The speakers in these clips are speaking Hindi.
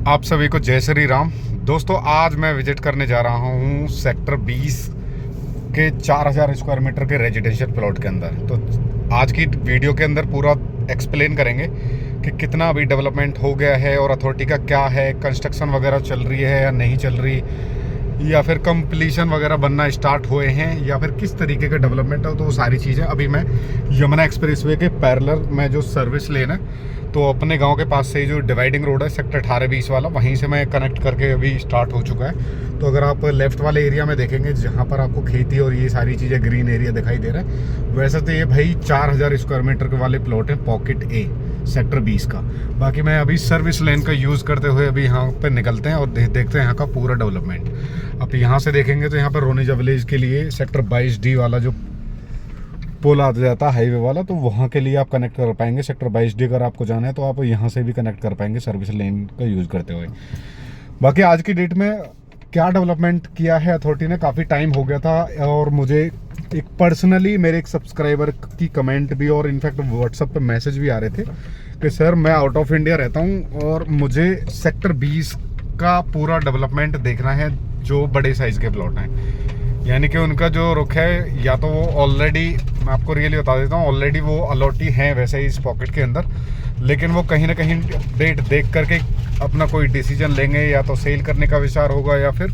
आप सभी को जय श्री राम। दोस्तों, आज मैं विजिट करने जा रहा हूँ सेक्टर 20 के 4000 स्क्वायर मीटर के रेजिडेंशियल प्लॉट के अंदर। तो आज की वीडियो के अंदर पूरा एक्सप्लेन करेंगे कि कितना अभी डेवलपमेंट हो गया है और अथॉरिटी का क्या है, कंस्ट्रक्शन वगैरह चल रही है या नहीं चल रही, या फिर कंप्लीशन वगैरह बनना स्टार्ट हुए हैं, या फिर किस तरीके का डेवलपमेंट है। तो वो सारी चीज़ें अभी मैं यमुना एक्सप्रेसवे के पैरेलल में जो सर्विस लेन है, तो अपने गांव के पास से जो डिवाइडिंग रोड है सेक्टर 18-20 वाला, वहीं से मैं कनेक्ट करके अभी स्टार्ट हो चुका है। तो अगर आप लेफ़्ट वाले एरिया में देखेंगे जहां पर आपको खेती और ये सारी चीज़ें ग्रीन एरिया दिखाई दे रहा है, वैसे तो ये भाई 4000 स्क्वायर मीटर के वाले प्लॉट हैं पॉकेट ए सेक्टर 20 का। बाकी मैं अभी सर्विस लेन का यूज़ करते हुए अभी यहाँ पर निकलते हैं और देखते हैं यहाँ का पूरा डेवलपमेंट। अब यहाँ से देखेंगे तो यहाँ पर रोनेजा विलेज के लिए सेक्टर 22D वाला जो पुल आ जाता है हाईवे वाला, तो वहाँ के लिए आप कनेक्ट कर पाएंगे। सेक्टर 22D अगर आपको जाना है तो आप यहाँ से भी कनेक्ट कर पाएंगे सर्विस लेन का यूज़ करते हुए। बाकी आज की डेट में क्या डेवलपमेंट किया है अथॉरिटी ने, काफ़ी टाइम हो गया था और मुझे एक पर्सनली मेरे एक सब्सक्राइबर की कमेंट भी और इनफैक्ट व्हाट्सएप पे मैसेज भी आ रहे थे कि सर मैं आउट ऑफ इंडिया रहता हूँ और मुझे सेक्टर 20 का पूरा डेवलपमेंट देखना है, जो बड़े साइज़ के प्लॉट हैं। यानी कि उनका जो रुख है, या तो वो ऑलरेडी, मैं आपको रियली बता देता हूँ, ऑलरेडी वो अलॉटी हैं वैसे ही इस पॉकेट के अंदर, लेकिन वो कहीं ना कहीं डेट देख करके अपना कोई डिसीजन लेंगे, या तो सेल करने का विचार होगा या फिर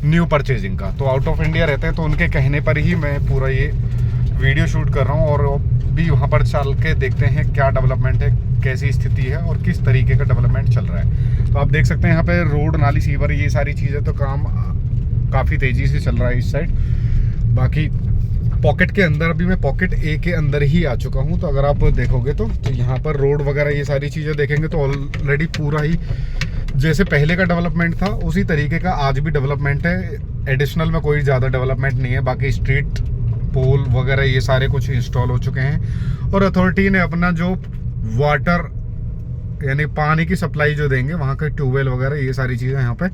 न्यू परचेजिंग का। तो आउट ऑफ इंडिया रहते हैं, तो उनके कहने पर ही मैं पूरा ये वीडियो शूट कर रहा हूँ और भी वहाँ पर चल के देखते हैं क्या डेवलपमेंट है, कैसी स्थिति है और किस तरीके का डेवलपमेंट चल रहा है। तो आप देख सकते हैं यहाँ पे रोड, नाली, सीवर, ये सारी चीज़ें तो काम काफ़ी तेज़ी से चल रहा है इस साइड। बाकी पॉकेट के अंदर अभी मैं पॉकेट ए के अंदर ही आ चुका हूँ। तो अगर आप देखोगे तो यहाँ पर रोड वगैरह ये सारी चीज़ें देखेंगे तो ऑलरेडी पूरा ही जैसे पहले का डेवलपमेंट था उसी तरीके का आज भी डेवलपमेंट है। एडिशनल में कोई ज़्यादा डेवलपमेंट नहीं है। बाकी स्ट्रीट पोल वगैरह ये सारे कुछ इंस्टॉल हो चुके हैं और अथॉरिटी ने अपना जो वाटर यानी पानी की सप्लाई जो देंगे, वहाँ के ट्यूबवेल वगैरह ये सारी चीज़ें यहाँ पे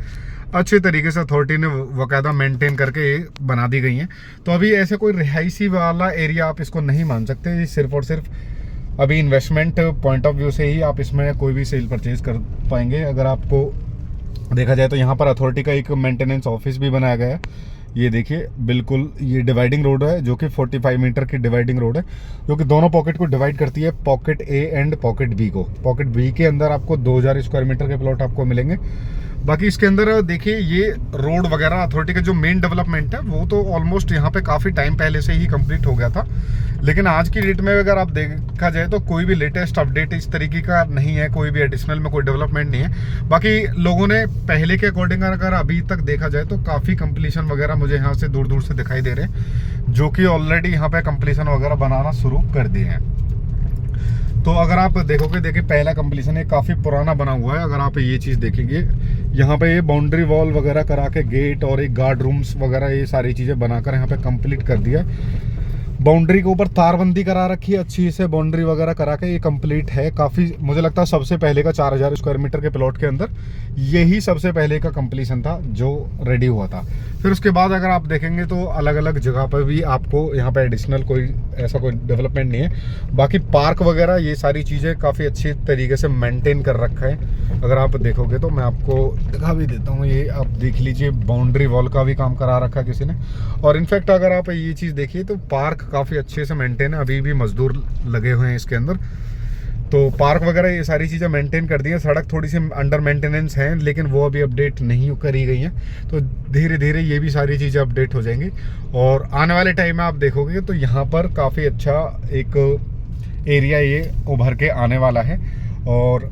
अच्छे तरीके से अथॉरिटी ने बाकायदा मेंटेन करके बना दी गई हैं। तो अभी ऐसे कोई रिहायशी वाला एरिया आप इसको नहीं मान सकते। सिर्फ और सिर्फ अभी इन्वेस्टमेंट पॉइंट ऑफ व्यू से ही आप इसमें कोई भी सेल परचेज कर पाएंगे। अगर आपको देखा जाए तो यहाँ पर अथॉरिटी का एक मेंटेनेंस ऑफिस भी बनाया गया है। ये देखिए, बिल्कुल ये डिवाइडिंग रोड है जो कि 45 मीटर की डिवाइडिंग रोड है, जो कि दोनों पॉकेट को डिवाइड करती है, pocket A and pocket B को। पॉकेट बी के अंदर आपको 2000 स्क्वायर मीटर के प्लॉट आपको मिलेंगे। बाकी इसके अंदर देखिए, ये रोड वगैरह अथॉरिटी का जो मेन डेवलपमेंट है वो तो ऑलमोस्ट यहाँ पे काफ़ी टाइम पहले से ही कंप्लीट हो गया था। लेकिन आज की डेट में अगर आप देखा जाए तो कोई भी लेटेस्ट अपडेट इस तरीके का नहीं है, कोई भी एडिशनल में कोई डेवलपमेंट नहीं है। बाकी लोगों ने पहले के अकॉर्डिंग अगर अभी तक देखा जाए तो काफ़ी कंप्लीशन वगैरह मुझे यहाँ से दूर दूर से दिखाई दे रहे हैं, जो कि ऑलरेडी यहाँ पे कंप्लीशन वगैरह बनाना शुरू कर दिए हैं। तो अगर आप देखोगे, देखिए पहला कंप्लीशन है काफ़ी पुराना बना हुआ है। अगर आप ये चीज़ देखेंगे, यहाँ पे ये बाउंड्री वॉल वगैरह करा के गेट और एक गार्ड रूम्स वगैरह ये सारी चीज़ें बनाकर यहाँ पे कंप्लीट कर दिया। बाउंड्री के ऊपर तारबंदी करा रखी है, अच्छी से बाउंड्री वगैरह करा के ये कंप्लीट है। काफ़ी मुझे लगता है सबसे पहले का 4000 स्क्वायर मीटर के प्लॉट के अंदर यही सबसे पहले का कंप्लीशन था जो रेडी हुआ था। फिर उसके बाद अगर आप देखेंगे तो अलग अलग जगह पर भी आपको यहाँ पे एडिशनल कोई ऐसा कोई डेवलपमेंट नहीं है। बाकी पार्क वगैरह ये सारी चीज़ें काफ़ी अच्छी तरीके से मेंटेन कर रखा है। अगर आप देखोगे तो मैं आपको दिखा भी देता हूँ, ये आप देख लीजिए, बाउंड्री वॉल का भी काम करा रखा है किसी ने। और इनफैक्ट अगर आप ये चीज़ देखिए तो पार्क काफ़ी अच्छे से मेंटेन है, अभी भी मजदूर लगे हुए हैं इसके अंदर। तो पार्क वगैरह ये सारी चीज़ें मेंटेन कर दी हैं। सड़क थोड़ी सी अंडर मेंटेनेंस है, लेकिन वो अभी अपडेट नहीं करी गई है। तो धीरे धीरे ये भी सारी चीज़ें अपडेट हो जाएंगी और आने वाले टाइम में आप देखोगे तो यहाँ पर काफ़ी अच्छा एक एरिया ये उभर के आने वाला है। और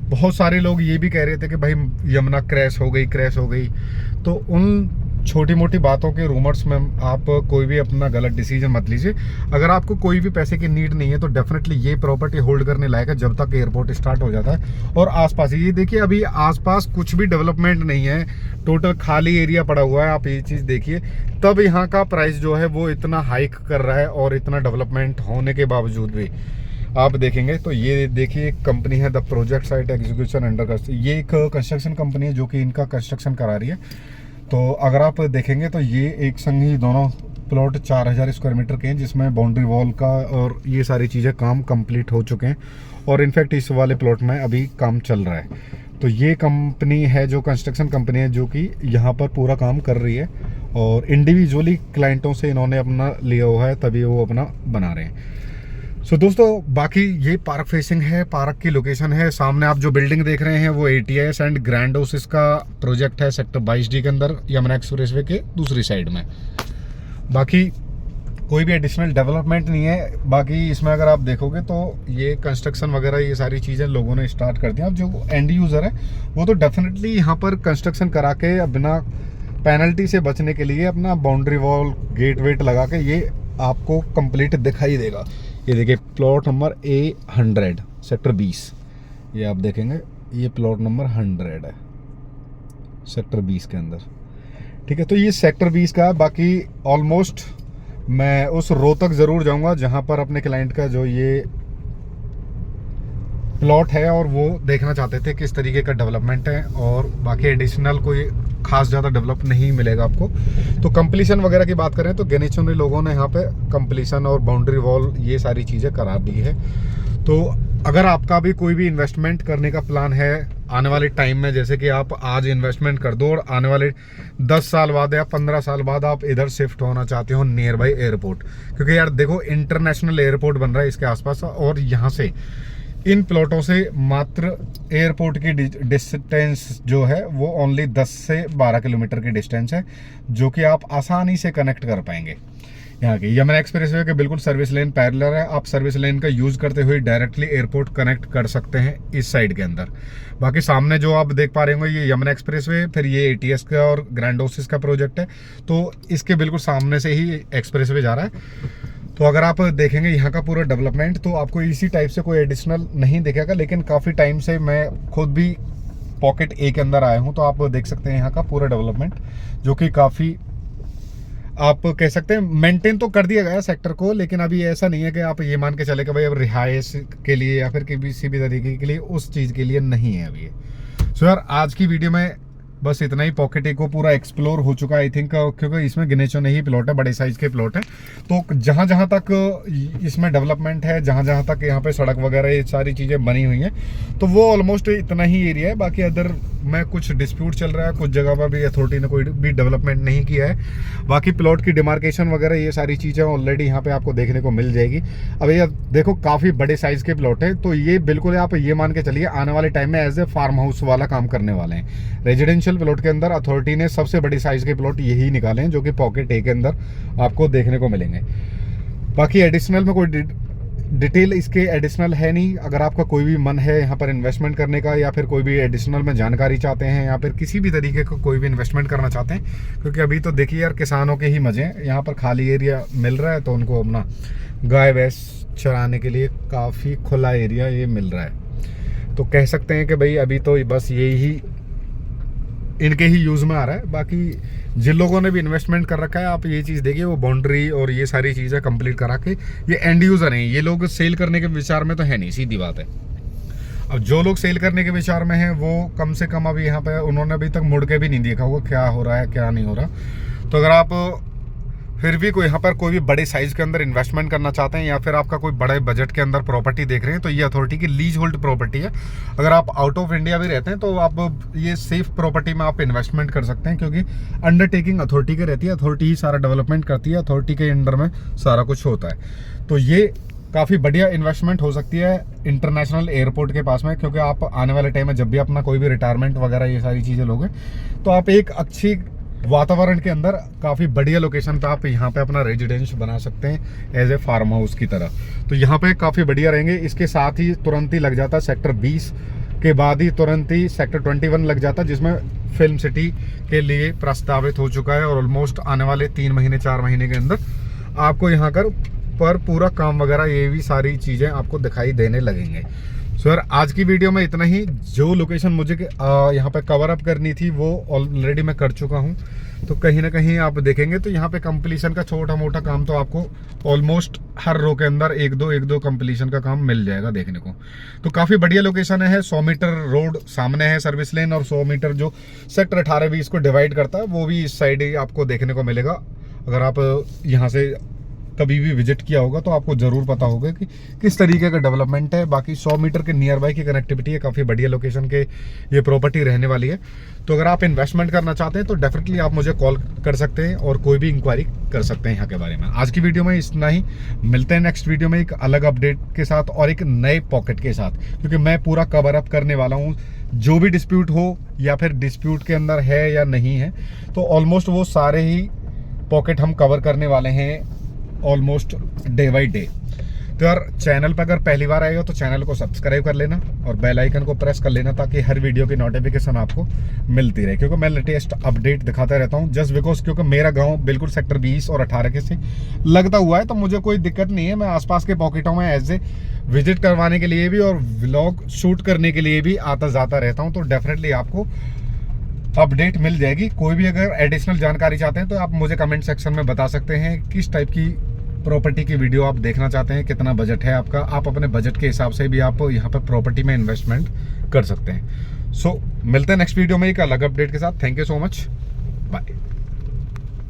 बहुत सारे लोग ये भी कह रहे थे कि भाई यमुना क्रैश हो गई। तो उन छोटी मोटी बातों के रूमर्स में आप कोई भी अपना गलत डिसीजन मत लीजिए। अगर आपको कोई भी पैसे की नीड नहीं है तो डेफिनेटली ये प्रॉपर्टी होल्ड करने लायक है जब तक एयरपोर्ट स्टार्ट हो जाता है। और आसपास ये देखिए, अभी आसपास कुछ भी डेवलपमेंट नहीं है, टोटल खाली एरिया पड़ा हुआ है। आप ये चीज़ देखिए, तब यहाँ का प्राइस जो है वो इतना हाइक कर रहा है और इतना डेवलपमेंट होने के बावजूद भी आप देखेंगे तो ये देखिए, एक कंपनी है the project site execution under, ये एक कंस्ट्रक्शन कंपनी है जो कि इनका कंस्ट्रक्शन करा रही है। तो अगर आप देखेंगे तो ये एक संग ही दोनों प्लॉट 4000 स्क्वायर मीटर के हैं, जिसमें बाउंड्री वॉल का और ये सारी चीज़ें काम कंप्लीट हो चुके हैं और इनफैक्ट इस वाले प्लॉट में अभी काम चल रहा है। तो ये कंपनी है जो कंस्ट्रक्शन कंपनी है जो कि यहाँ पर पूरा काम कर रही है और इंडिविजुअली क्लाइंटों से इन्होंने अपना लिया हुआ है, तभी वो अपना बना रहे हैं। सो दोस्तों बाकी ये पार्क फेसिंग है, पार्क की लोकेशन है। सामने आप जो बिल्डिंग देख रहे हैं वो ATS एंड ग्रैंड ओसिस का प्रोजेक्ट है सेक्टर 22D के अंदर, यमुना एक्सप्रेसवे के दूसरी साइड में। बाकी कोई भी एडिशनल डेवलपमेंट नहीं है। बाकी इसमें अगर आप देखोगे तो ये कंस्ट्रक्शन वगैरह ये सारी चीज़ें लोगों ने स्टार्ट कर दी। अब जो एंड यूज़र है वो तो डेफिनेटली यहाँ पर कंस्ट्रक्शन करा के बिना पेनल्टी से बचने के लिए अपना बाउंड्री वॉल गेट वेट लगा के ये आपको कंप्लीट दिखाई देगा। ये देखिए प्लॉट नंबर A100 सेक्टर 20, ये आप देखेंगे ये प्लॉट नंबर 100 है सेक्टर 20 के अंदर। ठीक है, तो ये सेक्टर 20 का है। बाकी ऑलमोस्ट मैं उस रो तक ज़रूर जाऊंगा जहां पर अपने क्लाइंट का जो ये प्लॉट है और वो देखना चाहते थे किस तरीके का डेवलपमेंट है, और बाकी एडिशनल कोई खास ज़्यादा डेवलप नहीं मिलेगा आपको। तो कंप्लीशन वगैरह की बात करें तो गणेशचंद्र लोगों ने यहाँ पे कंप्लीशन और बाउंड्री वॉल ये सारी चीज़ें करा दी है। तो अगर आपका भी कोई भी इन्वेस्टमेंट करने का प्लान है आने वाले टाइम में, जैसे कि आप आज इन्वेस्टमेंट कर दो और आने वाले 10 साल बाद या 15 साल बाद आप इधर शिफ्ट होना चाहते हो नियर बाई एयरपोर्ट, क्योंकि यार देखो इंटरनेशनल एयरपोर्ट बन रहा है इसके आसपास, और यहाँ से इन प्लॉटों से मात्र एयरपोर्ट की डिस्टेंस जो है वो ओनली 10 से 12 किलोमीटर की डिस्टेंस है, जो कि आप आसानी से कनेक्ट कर पाएंगे। यहाँ की यमुना एक्सप्रेसवे के बिल्कुल सर्विस लेन पैरेलल है, आप सर्विस लेन का यूज करते हुए डायरेक्टली एयरपोर्ट कनेक्ट कर सकते हैं इस साइड के अंदर। बाकी सामने जो आप देख पा रहे होंगे ये यमुना एक्सप्रेसवे, फिर ये ATS का और ग्रैंड ओसिस का प्रोजेक्ट है, तो इसके बिल्कुल सामने से ही एक्सप्रेसवे जा रहा है। तो अगर आप देखेंगे यहाँ का पूरा डेवलपमेंट तो आपको इसी टाइप से कोई एडिशनल नहीं दिखेगा, लेकिन काफ़ी टाइम से मैं खुद भी पॉकेट A के अंदर आया हूँ, तो आप देख सकते हैं यहाँ का पूरा डेवलपमेंट, जो कि काफ़ी आप कह सकते हैं मेंटेन तो कर दिया गया सेक्टर को, लेकिन अभी ऐसा नहीं है कि आप ये मान के चले कि भाई अब रिहाइश के लिए या फिर किसी भी तरीके के लिए उस चीज़ के लिए नहीं है अभी। सो यार आज की वीडियो में बस इतना ही। पॉकेट A को पूरा एक्सप्लोर हो चुका है आई थिंक, क्योंकि इसमें गिनेचो नहीं प्लॉट है, बड़े साइज के प्लॉट है। तो जहाँ जहाँ तक इसमें डेवलपमेंट है, जहाँ जहाँ तक यहाँ पे सड़क वगैरह ये सारी चीज़ें बनी हुई हैं, तो वो ऑलमोस्ट इतना ही एरिया है। बाकी अदर में कुछ डिस्प्यूट चल रहा है, कुछ जगह पर भी अथॉरिटी ने कोई भी डेवलपमेंट नहीं किया है। बाकी प्लॉट की डिमार्केशन वगैरह ये सारी चीज़ें ऑलरेडी यहाँ पे आपको देखने को मिल जाएगी। अब ये देखो काफ़ी बड़े साइज़ के प्लॉट है, तो ये बिल्कुल आप ये मान के चलिए आने वाले टाइम में एज ए फार्म हाउस वाला काम करने वाले हैं। रेजिडेंशियल प्लॉट के अंदर अथॉरिटी ने सबसे बड़ी साइज़ के प्लॉट यही निकाले हैं, जो कि पॉकेट A के अंदर आपको देखने को मिलेंगे। बाकी एडिशनल में कोई डिटेल इसके एडिशनल है नहीं। अगर आपका कोई भी मन है यहाँ पर इन्वेस्टमेंट करने का, या फिर कोई भी एडिशनल में जानकारी चाहते हैं, या फिर किसी भी तरीके का कोई भी इन्वेस्टमेंट करना चाहते हैं, क्योंकि अभी तो देखिए यार किसानों के ही मजे हैं, यहाँ पर खाली एरिया मिल रहा है, तो उनको अपना गाय भैंस चराने के लिए काफ़ी खुला एरिया ये मिल रहा है। तो कह सकते हैं कि भाई अभी तो बस यही इनके ही यूज़ में आ रहा है। बाकी जिन लोगों ने भी इन्वेस्टमेंट कर रखा है, आप ये चीज़ देखिए, वो बाउंड्री और ये सारी चीज़ें कंप्लीट करा के, ये एंड यूज़र हैं, ये लोग सेल करने के विचार में तो है नहीं, सीधी बात है। अब जो लोग सेल करने के विचार में हैं वो कम से कम अभी यहाँ पे उन्होंने अभी तक मुड़ के भी नहीं देखा होगा क्या हो रहा है क्या नहीं हो रहा। तो अगर आप फिर भी कोई यहाँ पर कोई भी बड़े साइज़ के अंदर इन्वेस्टमेंट करना चाहते हैं, या फिर आपका कोई बड़े बजट के अंदर प्रॉपर्टी देख रहे हैं, तो ये अथॉरिटी की लीज होल्ड प्रॉपर्टी है। अगर आप आउट ऑफ इंडिया भी रहते हैं तो आप ये सेफ प्रॉपर्टी में आप इन्वेस्टमेंट कर सकते हैं, क्योंकि अंडरटेकिंग अथॉरिटी की रहती है, अथॉरिटी ही सारा डेवलपमेंट करती है, अथॉरिटी के अंडर में सारा कुछ होता है। तो ये काफ़ी बढ़िया इन्वेस्टमेंट हो सकती है इंटरनेशनल एयरपोर्ट के पास में, क्योंकि आप आने वाले टाइम में जब भी अपना कोई भी रिटायरमेंट वगैरह ये सारी चीज़ें लोगे, तो आप एक अच्छी वातावरण के अंदर काफ़ी बढ़िया लोकेशन पे आप यहाँ पे अपना रेजिडेंस बना सकते हैं एज ए फार्म हाउस की तरह। तो यहाँ पे काफ़ी बढ़िया रहेंगे। इसके साथ ही तुरंत ही लग जाता सेक्टर 20 के बाद ही तुरंत ही सेक्टर 21 लग जाता, जिसमें फिल्म सिटी के लिए प्रस्तावित हो चुका है, और ऑलमोस्ट आने वाले 3 महीने 4 महीने के अंदर आपको यहाँ पर पूरा काम वगैरह ये भी सारी चीज़ें आपको दिखाई देने लगेंगे। सो यार आज की वीडियो में इतना ही। जो लोकेशन मुझे यहाँ पे कवर अप करनी थी वो ऑलरेडी मैं कर चुका हूँ, तो कहीं ना कहीं आप देखेंगे तो यहाँ पे कंप्लीशन का छोटा मोटा काम तो आपको ऑलमोस्ट हर रो के अंदर एक दो कंप्लीशन का काम मिल जाएगा देखने को। तो काफ़ी बढ़िया लोकेशन है। 100 मीटर रोड सामने है सर्विस लेन, और 100 मीटर जो सेक्टर 18-20 को डिवाइड करता है वो भी इस साइड ही आपको देखने को मिलेगा। अगर आप यहाँ से कभी भी विजिट किया होगा तो आपको ज़रूर पता होगा कि किस तरीके का डेवलपमेंट है। बाकी 100 मीटर के नियर बाई की कनेक्टिविटी है, काफ़ी बढ़िया लोकेशन के ये प्रॉपर्टी रहने वाली है। तो अगर आप इन्वेस्टमेंट करना चाहते हैं तो डेफिनेटली आप मुझे कॉल कर सकते हैं और कोई भी इंक्वायरी कर सकते हैं यहाँ के बारे में। आज की वीडियो में इतना ही, मिलते हैं नेक्स्ट वीडियो में एक अलग अपडेट के साथ और एक नए पॉकेट के साथ, क्योंकि मैं पूरा कवर अप करने वाला हूँ। जो भी डिस्प्यूट हो या फिर डिस्प्यूट के अंदर है या नहीं है, तो ऑलमोस्ट वो सारे ही पॉकेट हम कवर करने वाले हैं ऑलमोस्ट डे बाई डे। तो यार चैनल पर अगर पहली बार आए हो तो चैनल को सब्सक्राइब कर लेना और बेल आइकन को प्रेस कर लेना, ताकि हर वीडियो की नोटिफिकेशन आपको मिलती रहे, क्योंकि मैं लेटेस्ट अपडेट दिखाता रहता हूँ। जस्ट बिकॉज क्योंकि मेरा गांव बिल्कुल सेक्टर 20 और 18 के से लगता हुआ है, तो मुझे कोई दिक्कत नहीं है। मैं आसपास के पॉकेटों में एज ए विजिट करवाने के लिए भी और व्लॉग शूट करने के लिए भी आता जाता रहता हूँ। तो डेफिनेटली आपको अपडेट मिल जाएगी। कोई भी अगर एडिशनल जानकारी चाहते हैं तो आप मुझे कमेंट सेक्शन में बता सकते हैं किस टाइप की प्रॉपर्टी की वीडियो आप देखना चाहते हैं, कितना बजट है आपका। आप अपने बजट के हिसाब से भी आप यहाँ पर प्रॉपर्टी में इन्वेस्टमेंट कर सकते हैं। सो मिलते हैं नेक्स्ट वीडियो में एक अलग अपडेट के साथ। Thank you so much, bye.